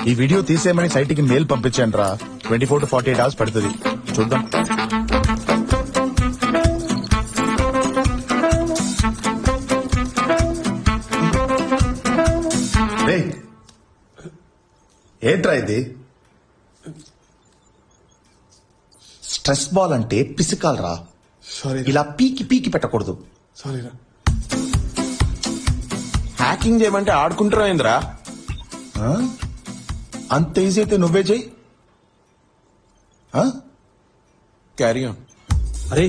ఈ video తీసేయమని site కి mail పంపించండి రా. 24 to 48 hours పడుతుంది. చూద్దాం. ఏంట్రా ఇది? స్ట్రెస్ బాల్ అంటే పిసికాలరా. సారీ ఇలా పీకి పీకి పెట్టకూడదు. సారీ రా. హ్యాకింగ్ చేయమంటే ఆడుకుంటారా ఏంద్రా? అంత ఈజీ అయితే నువ్వే చెయ్యి. Carry on. అరే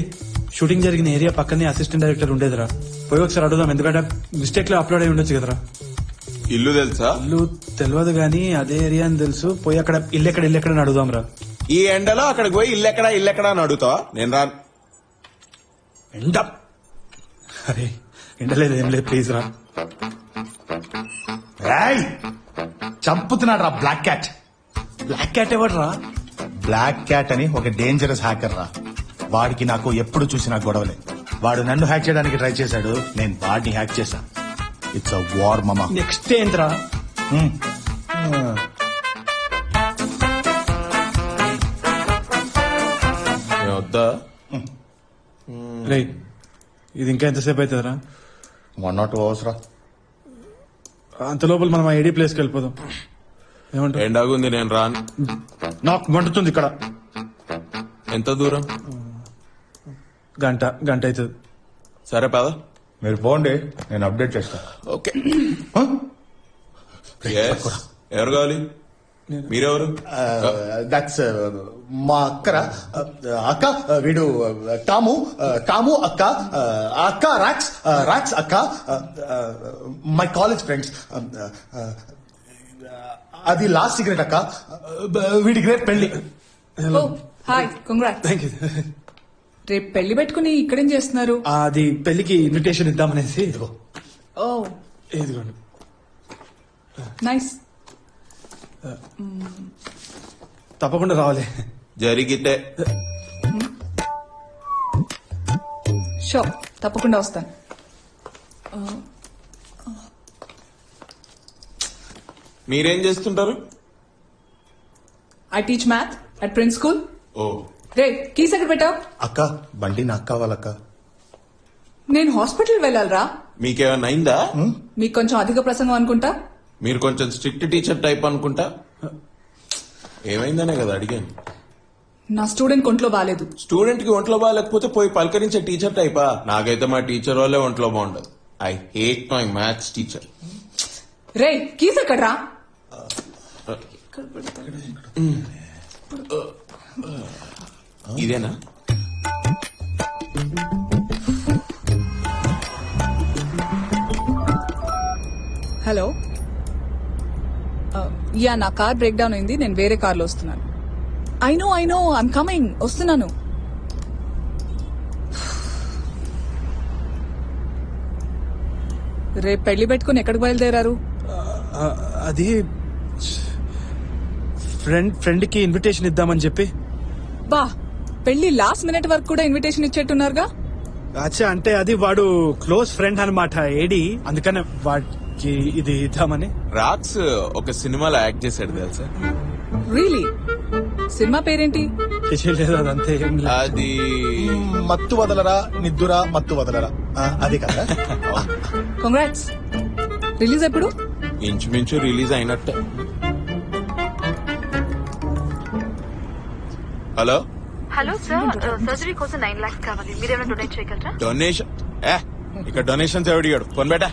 షూటింగ్ జరిగిన ఏరియా పక్కనే అసిస్టెంట్ డైరెక్టర్ ఉండేదిరా. పోయి ఒకసారి అడుగుదాం, ఎందుకంటే మిస్టేక్ లో అప్లోడ్ అయి ఉండొచ్చు కదరా. ఇల్లు తెలుసా? ఇల్లు తెలియదు గానీ అదే ఏరియా అని తెలుసు. పోయి అక్కడ ఇల్లెక్కడ అని అడుగుదాం రా. ఈ ఎండలో అక్కడికి పోయి ఇల్లెక్కడా అని అడుగుతావా? నేను రా. ఎండ అరే ఎండలేదు ఏం లేదు, ప్లీజ్ రా. చంపుతున్నాడు రా బ్లాక్ క్యాట్. బ్లాక్ క్యాట్ ఎవరు రా? బ్లాక్ క్యాట్ అని ఒక డేంజరస్ హ్యాకర్ రా. వాడికి నాకు ఎప్పుడు చూసినా గొడవలే. వాడు నన్ను హ్యాక్ చేయడానికి ట్రై చేశాడు, నేను వాడిని హ్యాక్ చేశా. ఇట్స్ అ వార్ మామా. నెక్స్ట్ ఏంట్రా? వద్దా? రే ఇది ఇంకా ఎంతసేపు అవుతుందిరా? 1 or 2 hours రా. అంత లోపల మనం ఆ ఏడీ ప్లేస్కి వెళ్ళిపోదాం. ఏమంటావు? ఎండాగుంది, నేను రాను. నాకు మండుతుంది ఇక్కడ. ఎంత దూరం? గంట అవుతుంది. సరే పద. మీరు పోండి, నేను అప్డేట్ చేస్తా. ఓకే. ఎవరు కావాలి? మీరెవరు? దట్స్ మా అక్కరా. అక్క వీడు టాము అక్క. అక్క రాక్స్ అక్క. My college friends. అది లాస్ట్ సిగరెట్ అక్క. వీడి గ్రేట్ పెళ్లి. Hi, congrats. Thank you. రేపు పెళ్లి పెట్టుకుని ఇక్కడేం చేస్తున్నారు? అది పెళ్లికి ఇన్విటేషన్ ఇద్దామనేసి. ఓ ఇదిగోండి. నైస్. తప్పకుండా రావాలి. జరిగితే షో, తప్పకుండా వస్తాను. మీరేం చేస్తుంటారు? I teach math at Prince school. Oh, రే కీస్ ఎక్కడ పెట్టావు? అక్క బండి నాకు కావాలక్క. నేను హాస్పిటల్ వెళ్ళాలరా. మీకేమైనా అయిందా? మీకు కొంచెం అధిక ప్రసంగం అనుకుంటా. మీరు కొంచెం స్ట్రిక్ట్ టీచర్ టైప్ అనుకుంటా. ఏమైందనే కదా అడిగాను. నా స్టూడెంట్ ఒంట్లో బాగాలేదు. స్టూడెంట్ కి ఒంట్లో బాగాలేకపోతే పోయి పలకరించే టీచర్ టైపా? నాకైతే మా టీచర్ వాళ్ళే ఒంట్లో బాగుండదు. I hate my maths teacher. Ray keys ఎక్కడ్రా? ఇదేనా? హలో. యా, నా కార్ బ్రేక్ డౌన్ అయింది, నేను వేరే కార్లో వస్తున్నాను. ఐ నో ఐమ్ కమింగ్, వస్తున్నాను. రేపు పెళ్లి పెట్టుకుని ఎక్కడికి బయలుదేరారు? అది ఫ్రెండ్ కి ఇన్విటేషన్ ఇద్దామని చెప్పి. బా, పెళ్లి లాస్ట్ మినిట్ వరకు కూడా ఇన్విటేషన్ ఇచ్చేట్టున్నారుగా. అచ్చా, అంటే అది వాడు క్లోజ్ ఫ్రెండ్ అనమాట ఏడి, అందుకనే వాడికి ఇది ఇద్దామని. రాక్స్ ఒక సినిమాలో యాక్ట్ చేశాడు తెలుసా? రియలీ? సినిమా పేరేంటి? లేదు, అదంతే ఏం లేదు. అది మత్తు వదలరా నిద్దురా మత్తు వదలరా, అది కదా. కంగ్రాట్స్. రిలీజ్ ఎప్పుడు? ఇంచుమించు రిలీజ్ అయినట్టే. హలో హలో సార్, సర్జరీ కోసం 9 lakhs కావాలి. మీరేమైనా డొనేట్ చేయగలరా? డొనేషన్? ఇక్కడ డొనేషన్స్ ఎవడిగాడు? ఫోన్ బేటా.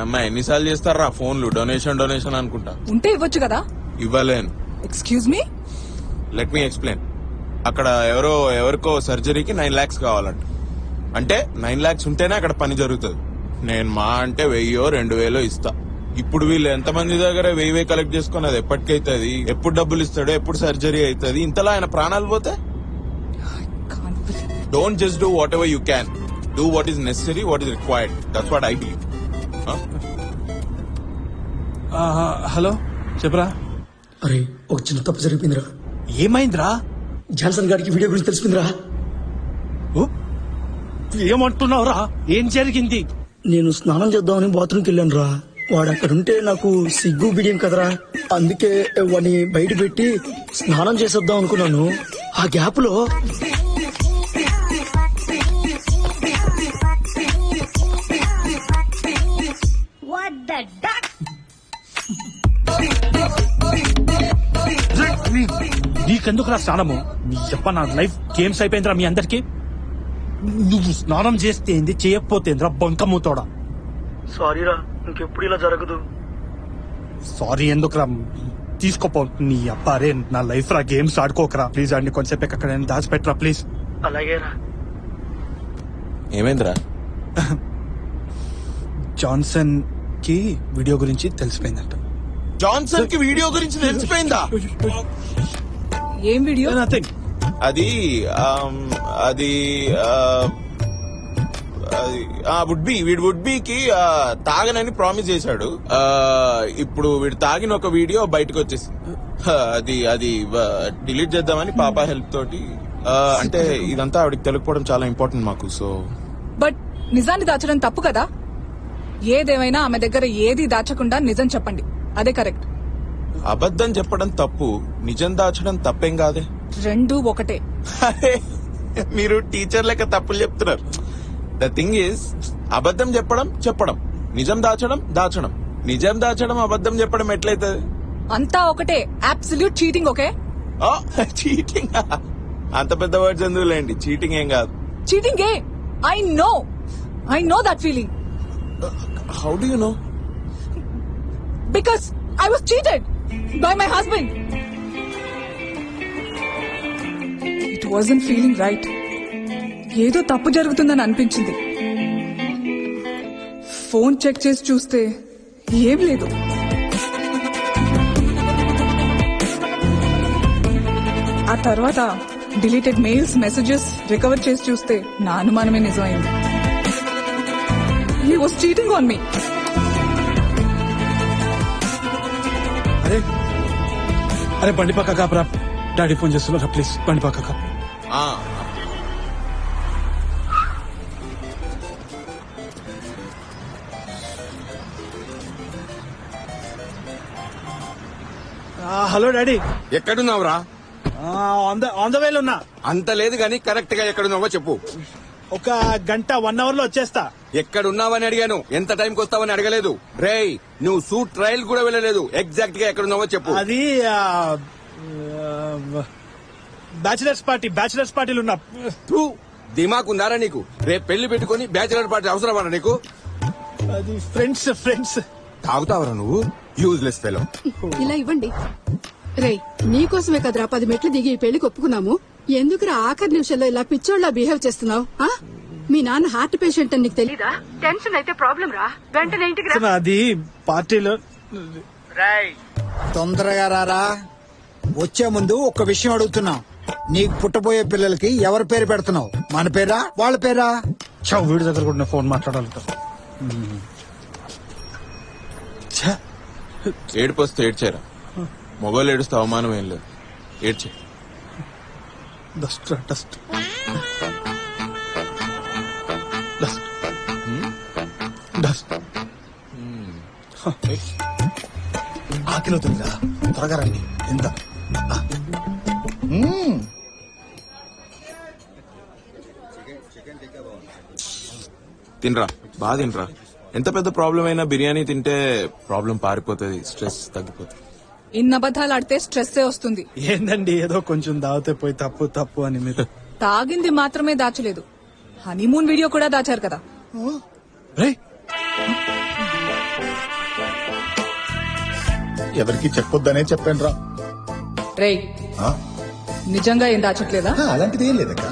అమ్మాయి ఎన్నిసార్లు చేస్తారా ఫోన్లు? డొనేషన్ అనుకుంటా. ఉంటే ఇవ్వచ్చు కదా. ఇవ్వలేను. Excuse me. Let me explain. అక్కడ ఎవరికో సర్జరీకి 9 lakhs కావాలంట. అంటే 9 lakhs ఉంటేనే అక్కడ పని జరుగుతుంది. నేను మా అంటే 1000 2000 ఇస్తా. ఇప్పుడు వీళ్ళు ఎంతమంది దగ్గర 1000 కలెక్ట్ చేసుకుని అది ఎప్పటికైతుంది? ఎప్పుడు డబ్బులు ఇస్తాడో, ఎప్పుడు సర్జరీ అవుతుంది? ఇంతలా ఆయన ప్రాణాలు పోతే? Don't just do what ever you can. Do what is necessary, what is required. That's what I believe. Hello, చెప్పరా. అరే ఒక చిన్న తప్పు జరిగిపోయిందిరా. ఏమైందిరా? జాన్సన్ గారికి వీడియో గురించి తెలిసిందిరా. ఏమంటున్నావురా? ఏం జరిగింది? నేను స్నానం చేద్దామని బాత్రూమ్కి వెళ్ళాను రా. వాడు అక్కడుంటే నాకు సిగ్గు బిడియం కదరా, అందుకే వాడిని బయట పెట్టి స్నానం చేసేద్దాం అనుకున్నాను. ఆ గ్యాప్ లో నీకెందుకు రా స్నానము? నీ చెప్ప నా లైఫ్ గేమ్స్ అయిపోయిందిరా మీ అందరికి. నువ్వు స్నానం చేస్తే ఏంది, చేయకపోతే ఏందిరా బంకమ్ముతోడా. సారీరా, ఇంకెప్పుడు ఇలా జరగదు. సారీ ఎందుకురా, తీసుకోపో. నీ అబ్బారే నా లైఫ్ రా, గేమ్స్ ఆడుకోకరా ప్లీజ్. ఆడిని కొంచెంసేపు ఎక్కడ దాచిపెట్టరా ప్లీజ్. అలాగేరా. ఏమైందిరా? జాన్సన్ కి వీడియో గురించి తెలిసిపోయిందంట. జాన్సన్ కి వీడియో గురించి తెలిసిపోయిందా? ఏం వీడియో? నథింగ్. అది అది వీడు వుడ్ బీకి తాగనని ప్రామిస్ చేశాడు. ఇప్పుడు వీడు తాగిన ఒక వీడియో బయటకు వచ్చేసి అది డిలీట్ చేద్దామని పాప హెల్ప్ తోటి. అంటే ఇదంతా ఆవిడకి తెలుసుకోవడం చాలా ఇంపార్టెంట్ మాకు. సో బట్ నిజాన్ని దాచడం తప్పు కదా. ఏదేమైనా ఆమె దగ్గర ఏది దాచకుండా నిజం చెప్పండి, అదే కరెక్ట్. అబద్ధం చెప్పడం తప్పు, నిజం దాచడం తప్పేం కాదే. రెండు ఒకటే. అరే, మీరు టీచర్ లెక్క తప్పులు చెప్తున్నారు. ద థింగ్ ఈస్, అబద్ధం చెప్పడం, నిజం దాచడం. నిజం దాచడం అబద్ధం చెప్పడం ఎట్లయితది? అంతా ఒకటే. Absolute cheating. ఓకే, చీటింగ్ అంత పెద్ద వర్డ్స్ ఎందుకులేండి. చీటింగ్ ఏం కాదు. Cheating A. I know that feeling. How do you know? Because I was cheated by my husband. It wasn't feeling right. ఏదో తప్పు జరుగుతుందని అనిపించింది. ఫోన్ చెక్ చేసి చూస్తే ఏం లేదు. ఆ తర్వాత డిలీటెడ్ మెయిల్స్, మెసేజెస్ రికవర్ చేసి చూస్తే నా అనుమానమే నిజమైంది. He was cheating on me. అరే బండి పక్క కాపరా, డాడీ ఫోన్ చేస్తున్నా ప్లీజ్. బండి పక్క కాపు. Hello daddy. ఎక్కడున్నావురా? ఆన్ ద వేలో ఉన్నా. అంత లేదు గాని కరెక్ట్ గా ఎక్కడున్నావో చెప్పు. ఒక గంట 1 hour లో వచ్చేస్తా. ఎక్కడున్నావని అడిగాను, ఎంత టైంకి వస్తావని అడగలేదు. రేయ్, నువ్వు సూట్ ట్రయల్ కూడా వెళ్ళలేదు. ఎగ్జాక్ట్ గా ఎక్కడున్నావో చెప్పు. అది బ్యాచిలర్స్ పార్టీలు ఉన్నా. తూ, దిమాక్ ఉందారా నీకు? రేపు పెళ్లి పెట్టుకుని బ్యాచిలర్ పార్టీ అవసరమా నీకు? అది ఫ్రెండ్స్. తాగుతావరా నువ్వు? Useless fellow. ఇలా ఇవ్వండి. రేయ్, నీకోసమే కదరా 10 మెట్లు దిగి ఈ పెళ్లికి ఒప్పుకున్నాము. ఎందుకురా ఆఖరి నిమిషంలో ఇలా పిచ్చోళ్ళ బిహేవ్ చేస్తున్నావు? మీ నాన్న హార్ట్ పేషెంట్ అని నీకు తెలీదా? టెన్షన్ అయితే ప్రాబ్లం రా, వెంటనే ఇంటికి రా. అది పార్టీలో. తొందరగా రారా. వచ్చే ముందు ఒక విషయం అడుగుతున్నాం. నీకు పుట్టబోయే పిల్లలకి ఎవరి పేరు పెడుతున్నావు? మన పేరా, వాళ్ళ పేరా? వీడి దగ్గర కూడా ఫోన్ మాట్లాడాలి. ఏడుపు వస్తే ఏడ్చారా? మొగోళ్ళు ఏడుస్తే అవమానం ఏం లేదు. ఏడ్చే. డస్ట్ ఆకిలోతుందిరా, త్వరగా రండి. ఎంత తినరా, బాగా తినరా. ఎంత పెద్ద ప్రాబ్లం అయినా బిర్యానీ తింటే ప్రాబ్లం పారిపోతుంది, స్ట్రెస్ తగ్గిపోతుంది. ఇన్ని అబద్ధాలు ఆడితే స్ట్రెస్సే వస్తుంది. ఏందండి ఏదో కొంచెం దాగితే పోయి తప్పు అని మీరు. తాగింది మాత్రమే దాచలేదు, హనీమూన్ వీడియో కూడా దాచారు కదా. ఎవరికి చెప్పొద్దనే చెప్పాను రా. రేయ్, నిజంగా ఏం దాచట్లేదా? అలాంటిది ఏం లేదక్క.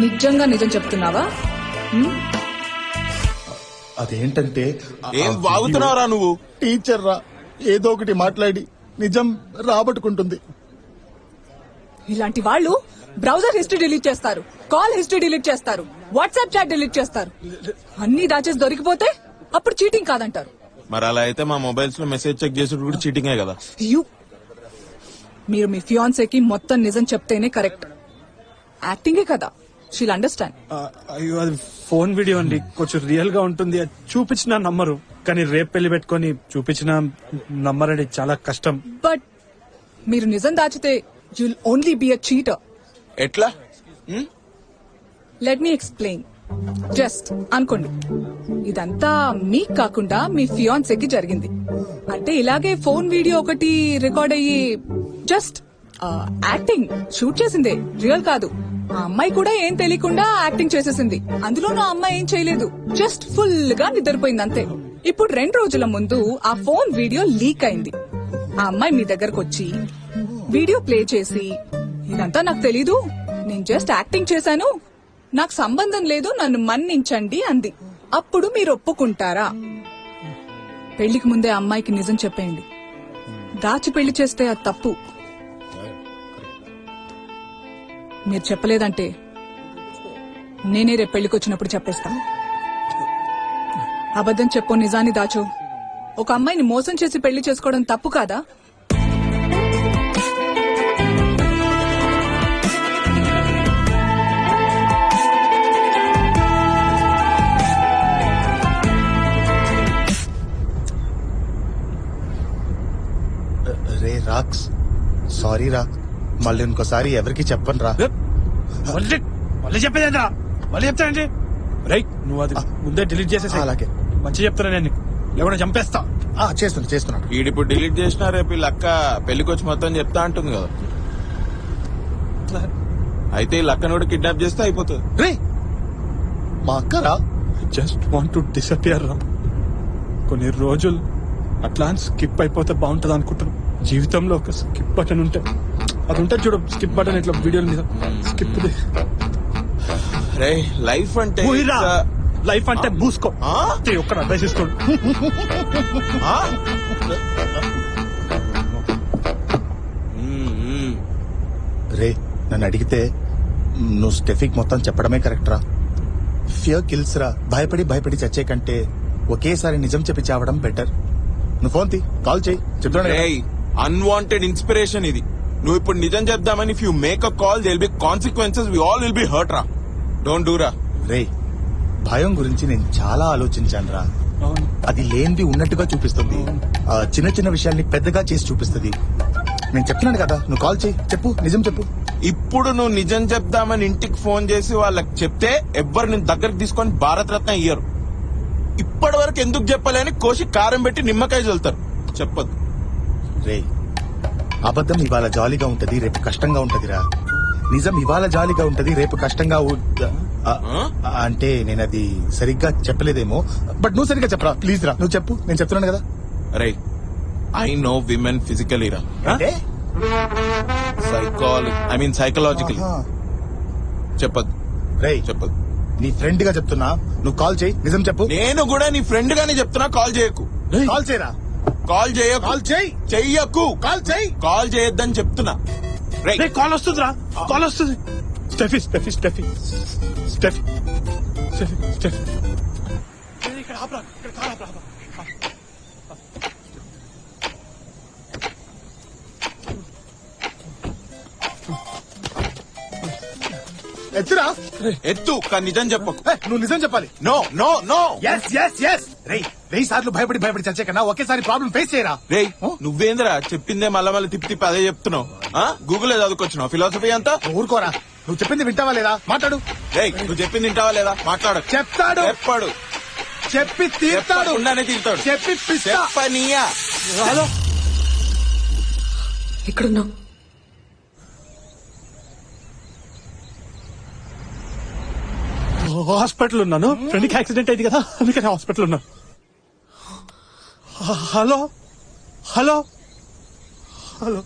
నిజంగా నిజం చెప్తున్నావా? అదేంటంటే ఏం వాగుతున్నావురా నువ్వు? టీచర్ రా, ఏదో ఒకటి మాట్లాడి నిజం రాబట్టుకుంటుంది. ఇలాంటి వాళ్ళు బ్రౌజర్ హిస్టరీ డిలీట్ చేస్తారు, కాల్ హిస్టరీ డిలీట్ చేస్తారు, వాట్సాప్ చాట్ డిలీట్ చేస్తారు. అన్ని దాచేసి దొరికిపోతే అప్పుడు చీటింగ్ కాదంటారు. మరి అలా అయితే మా మొబైల్స్ లో మెసేజ్ చెక్ చేసేది కూడా చీటింగే కదా. మీరు మీ ఫియాన్సేకి మొత్తం నిజం చెప్తేనే కరెక్ట్. యాక్టింగే కదా, షీల్ అండర్స్టాండ్. అయ్యో అది ఫోన్ వీడియో అండి, కొంచెం రియల్ గా ఉంటుంది. చూపించినా నమ్మరు. కానీ రేపు పెళ్లి పెట్టుకొని చూపించిన నమ్మరండి చాలా కష్టం. బట్ మీరు నిజం దాచితే you'll only be a cheater. ఎట్లా లెట్ మీ ఎక్స్ప్లెయిన్. జస్ట్ అనుకోండి, ఇదంతా మీకు కాకుండా మీ ఫియాన్సీకి జరిగింది. అంటే ఇలాగే ఫోన్ వీడియో ఒకటి రికార్డ్ అయ్యి జస్ట్ యాక్టింగ్ షూట్ చేసిందే, రియల్ కాదు. ఆ అమ్మాయి కూడా ఏం తెలియకుండా యాక్టింగ్ చేసేసింది. అందులో నా అమ్మాయి ఏం చేయలేదు, జస్ట్ ఫుల్ గా నిద్రపోయింది అంతే. ఇప్పుడు 2 రోజుల ముందు ఆ ఫోన్ వీడియో లీక్ అయింది. ఆ అమ్మాయి మీ దగ్గరకు వచ్చి వీడియో ప్లే చేసి, ఇదంతా నాకు తెలీదు, నేను జస్ట్ యాక్టింగ్ చేశాను, నాకు సంబంధం లేదు, నన్ను మన్నించండి అంది. అప్పుడు మీరు ఒప్పుకుంటారా? పెళ్లికి ముందే అమ్మాయికి నిజం చెప్పేయండి. దాచి పెళ్లి చేస్తే అది తప్పు. మీరు చెప్పలేదంటే నేనే రేపు పెళ్లికి వచ్చినప్పుడు చెప్పేస్తా. అబద్ధం చెప్పు, నిజాన్ని దాచు. ఒక అమ్మాయిని మోసం చేసి పెళ్లి చేసుకోవడం తప్పు కాదా? రే రాక్స్, సారీ రా, మళ్ళీ ఇంకోసారి ఎవరికి చెప్పను రా. మళ్ళీ చెప్పేదేంద్రా, మళ్ళీ చెప్తానండి. రైట్, నువ్వు అది ముందే డిలీట్ చేసేసి. అలాగే. మంచిగా చెప్తాను నేను నీకు, లేకుండా చంపేస్తా. చేస్తున్నాడు. ఈడిప్పుడు డిలీట్ చేసినా రేపు ఈ లక్క పెళ్లికి వచ్చి మొత్తం చెప్తా అంటుంది కదా. అయితే ఈ లక్కను కూడా కిడ్నాప్ చేస్తే అయిపోతుంది. రే మా అక్కరా, జస్ట్ వాంట్ టు డిసపియర్ రా. కొన్ని రోజులు అట్లా స్కిప్ అయిపోతే బాగుంటది అనుకుంటున్నాను. జీవితంలో ఒక స్కిప్ బటన్ ఉంటే, అది ఉంటుంది చూడు, స్కిప్ బటన్ ఇట్లా వీడియోల మీద స్కిప్. రే లైఫ్ అంటే లైఫ్ అంటే మూసుకో. ఒక్కడ అడ్వైస్ ఇస్తాడు. రే నన్ను అడిగితే నువ్వు స్టెఫిక్ మొత్తం చెప్పడమే కరెక్ట్ రా. ఫియర్ కిల్స్ రా. భయపడి చచ్చే కంటే ఒకేసారి నిజం చెప్పి చావడం బెటర్. నువ్వు ఫోన్ కాల్ చేయి, చెప్తాను. అన్వాంటెడ్ ఇన్స్పిరేషన్ ఇది. నువ్వు ఇప్పుడు నిజం చెప్దామని if you make a call they will be consequences, we all will be hurt రా. డోంట్ డూ రా. రే భయం గురించి నేను చాలా ఆలోచించాను రా. అది లేనిది ఉన్నట్టుగా చూపిస్తుంది, చిన్న చిన్న విషయాల్ని పెద్దగా చేసి చూపిస్తుంది. నేను చెప్తున్నాను కదా, నువ్వు కాల్ చేయి, చెప్పు, నిజం చెప్పు. ఇప్పుడు నువ్వు నిజం చెప్దామని ఇంటికి ఫోన్ చేసి వాళ్ళకి చెప్తే ఎవ్వరు నేను దగ్గరికి తీసుకొని భారత రత్న ఇయ్యరు. ఇప్పటి వరకు ఎందుకు చెప్పలేని కోసి కారం పెట్టి నిమ్మకాయ చల్లుతారు. చెప్పద్దు. రే అబద్ధం ఇవాళ జాలీగా ఉంటది, రేపు కష్టంగా ఉంటదిరా. నిజం ఇవాళ జాలీగా ఉంటది, రేపు కష్టంగా అంటే నేను అది సరిగ్గా చెప్పలేదేమో, బట్ నువ్వు సరిగ్గా చెప్పరా ప్లీజ్ రా. నువ్వు చెప్పు, నేను చెప్తున్నాను కదా. రే ఐ నో విమెన్ ఫిజికలీ రా, సైకలాజికలీ. చెప్పద్దు. రే చెప్పద్దు. నీ ఫ్రెండ్ గా చెప్తున్నా, నువ్వు కాల్ చేయి, నిజం చెప్పు. నేను కూడా నీ ఫ్రెండ్ గానే చెప్తున్నా, కాల్ చేయకు. కాల్ చేయరా. కాల్ చేయకు. కాల్ చేయి. చెయ్యకు. కాల్ చేయి. కాల్ చేయొద్దని చెప్తున్నా. కాల్ వస్తుందిరా, కాల్ వస్తుంది. Steffi Steffi Steffi Steffi Steffi Steffi ఇక్కడ ఆపరా, ఇక్కడ కాల్ ఆపరా. ఎత్తురా. ఎత్తు, కానీ నిజం చెప్పకు. నువ్వు నిజం చెప్పాలి. No no no. రే 1000 సార్లు భయపడి చచ్చే కన్నా ఒకేసారి ప్రాబ్లం ఫేస్ చేయరా. రే నువ్వేంద్రా చెప్పిందే మళ్ళీ తిప్పి అదే చెప్తున్నావు. గూగుల్ చదువుకొచ్చినావు ఫిలాసఫీ అంతా. ఊరుకోరా, నువ్వు చెప్పింది వింటావా లేదా, మాట్లాడు. రే నువ్వు చెప్పింది వింటావా లేదా, మాట్లాడు. చెప్తాడు. చెప్పాడు. చెప్పి తీర్తాడు. ఉండానే తీరుతాడు. చెప్పి చెప్పనీయా. హలో, ఎక్కడున్నావు? హాస్పిటల్ ఉన్నాను. ఫ్రెండ్కి యాక్సిడెంట్ అయింది కదా, అందుకని హాస్పిటల్ ఉన్నాను. హలో హలో హలో,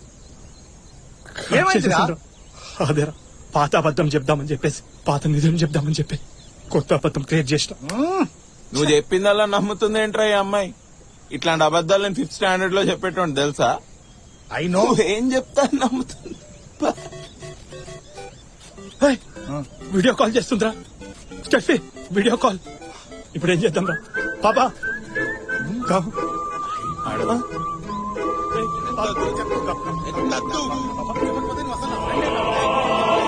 ఏమైందిరా? అదేరా, పాత అబద్ధం చెప్దామని చెప్పేసి పాత నిజం చెప్దామని చెప్పి కొత్త అబద్ధం క్రియేట్ చేసిన. నువ్వు చెప్పిందల్లా నమ్ముతుంది ఏంట్రా ఈ అమ్మాయి? ఇట్లాంటి అబద్ధాలు నేను 5th స్టాండర్డ్ లో చెప్పేటోండి తెలుసా. I know. ఏం చెప్తా నమ్ముతుంది. వీడియో కాల్ చేస్తుందిరా స్టెఫీ, వీడియో కాల్. ఇప్పుడు ఏం చేద్దాం రా పాపా? చెప్పు.